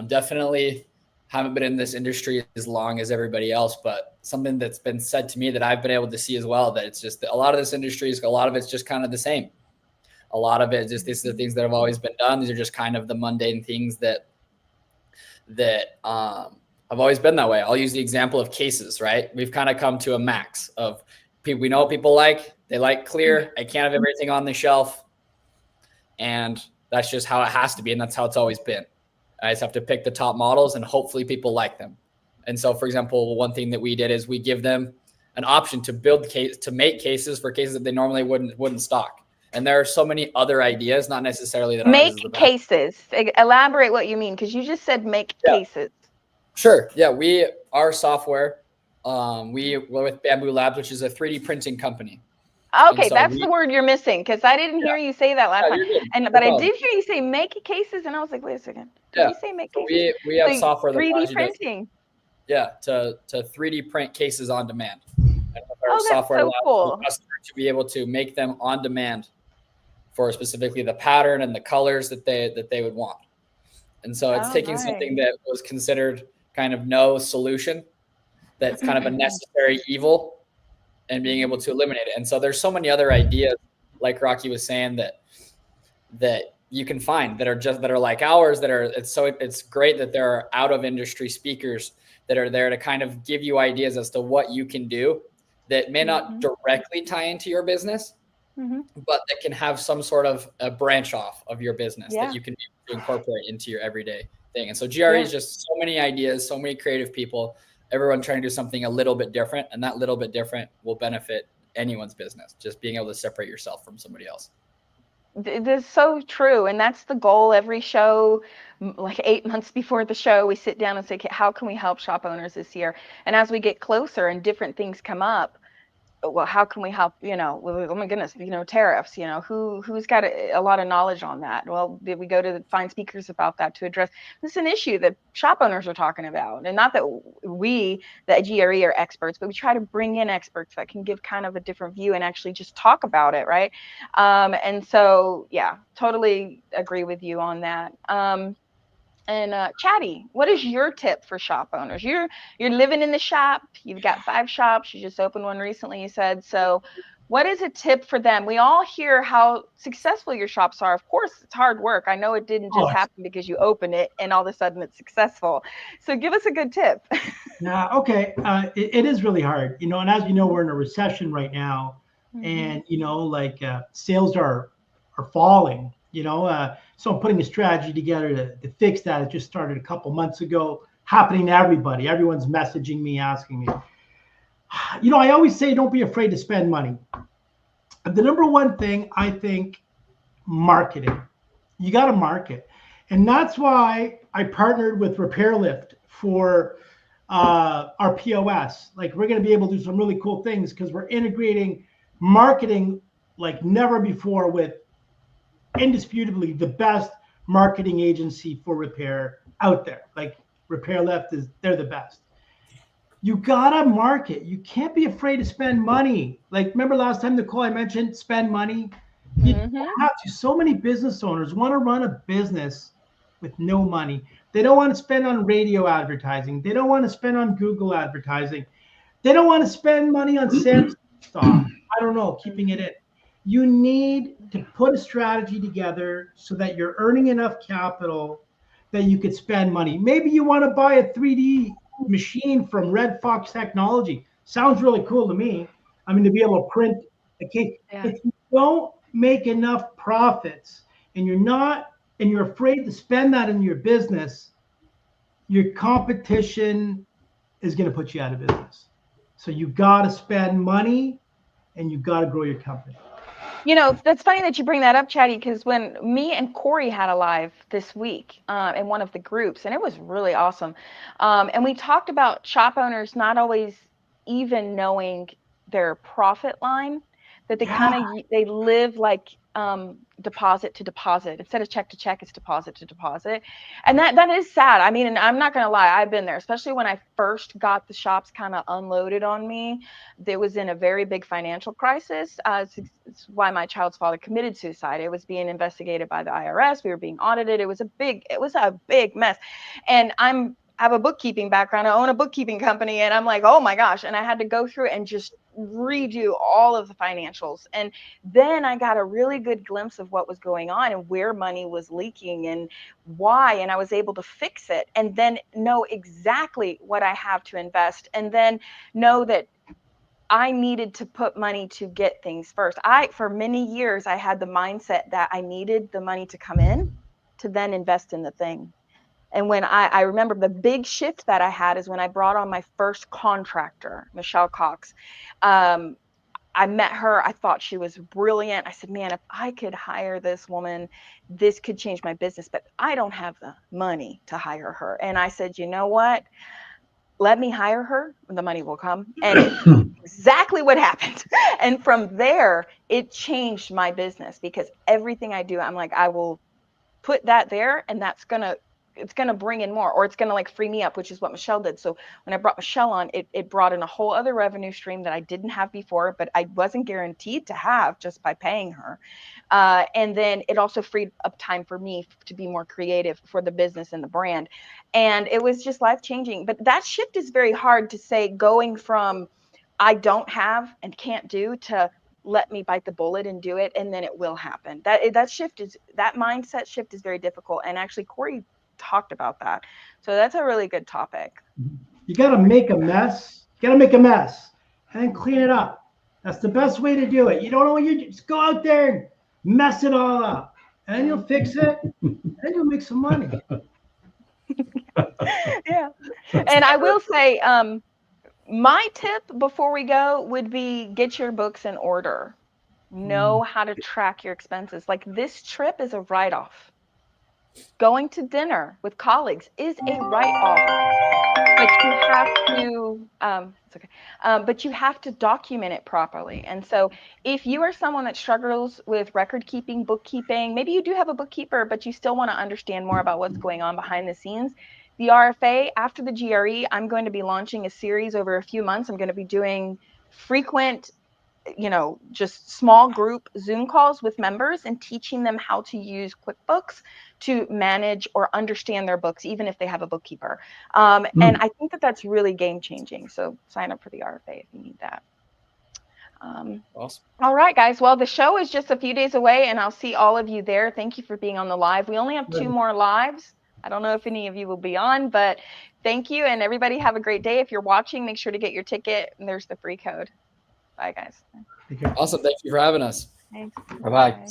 Definitely haven't been in this industry as long as everybody else, but something that's been said to me that I've been able to see as well, that it's just a lot of this industry is, a lot of it's just kind of the same. A lot of it just, these are the things that have always been done. These are just kind of the mundane things that have always been that way. I'll use the example of cases, right? We've kind of come to a max of people. We know what people like. They like clear. I can't have everything on the shelf. And that's just how it has to be. And that's how it's always been. I just have to pick the top models and hopefully people like them. And so, for example, one thing that we did is we give them an option to build case, to make cases for cases that they normally wouldn't stock. And there are so many other ideas, not necessarily that make cases. Elaborate what you mean, because you just said make cases. Sure. Yeah, our software, we're with Bamboo Labs, which is a 3D printing company. Okay, so that's the word you're missing, because I didn't hear you say that last time. But I did hear you say make cases, and I was like, wait a second. Did you say make cases? We have software that 3D printing. To 3D print cases on demand. And our software that's so cool. the customer to be able to make them on demand for specifically the pattern and the colors that they would want. And so it's taking something that was considered kind of no solution, that's kind of a necessary evil, and being able to eliminate it. And so there's so many other ideas, like Rocky was saying, that you can find that are like ours, it's great that there are out of industry speakers that are there to kind of give you ideas as to what you can do that may not directly tie into your business, but that can have some sort of a branch off of your business that you can be able to incorporate into your everyday thing. And so GRE is just so many ideas, so many creative people, everyone trying to do something a little bit different, and that little bit different will benefit anyone's business, just being able to separate yourself from somebody else. That's so true. And that's the goal. Every show, like 8 months before the show, we sit down and say, okay, how can we help shop owners this year? And as we get closer and different things come up, well, how can we help? Oh my goodness, tariffs, who's got a lot of knowledge on that? Well, did we go to find speakers about that to address? This is an issue that shop owners are talking about, and not that we, the GRE, are experts, but we try to bring in experts that can give kind of a different view and actually just talk about it, right? And so, yeah, totally agree with you on that. And Chatty, what is your tip for shop owners? You're living in the shop. You've got 5 shops. You just opened one recently, you said. So what is a tip for them? We all hear how successful your shops are. Of course, it's hard work. I know it didn't just happen because you opened it and all of a sudden it's successful. So give us a good tip. Yeah, okay. It is really hard, and as you know, we're in a recession right now, and sales are falling. So I'm putting a strategy together to fix that. It just started a couple months ago, happening to everybody. Everyone's messaging me, asking me. I always say, don't be afraid to spend money. The number one thing, I think, marketing. You got to market. And that's why I partnered with RepairLift for our POS. Like, we're going to be able to do some really cool things because we're integrating marketing like never before with indisputably the best marketing agency for repair out there. Like, RepairLift they're the best. You gotta market. You can't be afraid to spend money. Like, remember last time, Nicole, I mentioned spend money. You have to. So many business owners want to run a business with no money. They don't want to spend on radio advertising. They don't want to spend on Google advertising. They don't want to spend money on Samsung stock. I don't know, keeping it in. You need to put a strategy together so that you're earning enough capital that you could spend money. Maybe you want to buy a 3D machine from Red Fox Technology. Sounds really cool to me. I mean, to be able to print a case. Yeah. If you don't make enough profits and you're afraid to spend that in your business, your competition is going to put you out of business. So you got to spend money and you got to grow your company. That's funny that you bring that up, Chatty, because when me and Corey had a live this week in one of the groups, and it was really awesome. And we talked about shop owners not always even knowing their profit line, that they live like deposit to deposit. Instead of check to check, it's deposit to deposit. And that is sad. I mean, and I'm not going to lie, I've been there, especially when I first got the shops kind of unloaded on me. There was in a very big financial crisis. It's why my child's father committed suicide. It was being investigated by the IRS. We were being audited. It was a big mess. And have a bookkeeping background. I own a bookkeeping company, and I'm like, oh my gosh. And I had to go through and just redo all of the financials. And then I got a really good glimpse of what was going on and where money was leaking and why. And I was able to fix it and then know exactly what I have to invest, and then know that I needed to put money to get things first. For many years, I had the mindset that I needed the money to come in to then invest in the thing. And when I remember the big shift that I had is when I brought on my first contractor, Michelle Cox. I met her. I thought she was brilliant. I said, man, if I could hire this woman, this could change my business, but I don't have the money to hire her. And I said, you know what? Let me hire her and the money will come. And it's exactly what happened. And from there, it changed my business, because everything I do, I'm like, I will put that there, and it's gonna bring in more, or it's gonna like free me up, which is what Michelle did. So when I brought Michelle on, it brought in a whole other revenue stream that I didn't have before, but I wasn't guaranteed to have just by paying her. And then it also freed up time for me to be more creative for the business and the brand. And it was just life changing. But that shift is very hard to say, going from I don't have and can't do to let me bite the bullet and do it, and then it will happen. That mindset shift is very difficult. And actually, Corey talked about that. So that's a really good topic. You got to make a mess. You got to make a mess and then clean it up. That's the best way to do it. You don't know what you just go out there and mess it all up, and then you'll fix it, and then you'll make some money. Yeah. And I will say, my tip before we go would be get your books in order. Know how to track your expenses. Like, this trip is a write-off. Going to dinner with colleagues is a write-off. But you have to, it's okay. But you have to document it properly. And so if you are someone that struggles with record keeping, bookkeeping, maybe you do have a bookkeeper, but you still want to understand more about what's going on behind the scenes. The RFA, after the GRE, I'm going to be launching a series over a few months. I'm going to be doing frequent, just small group Zoom calls with members and teaching them how to use QuickBooks to manage or understand their books, even if they have a bookkeeper. And I think that that's really game changing. So sign up for the RFA if you need that. Awesome. All right, guys. Well, the show is just a few days away, and I'll see all of you there. Thank you for being on the live. We only have 2 more lives. I don't know if any of you will be on, but thank you. And everybody have a great day. If you're watching, make sure to get your ticket, and there's the free code. Bye, guys. Awesome. Thank you for having us. Thanks. Bye-bye.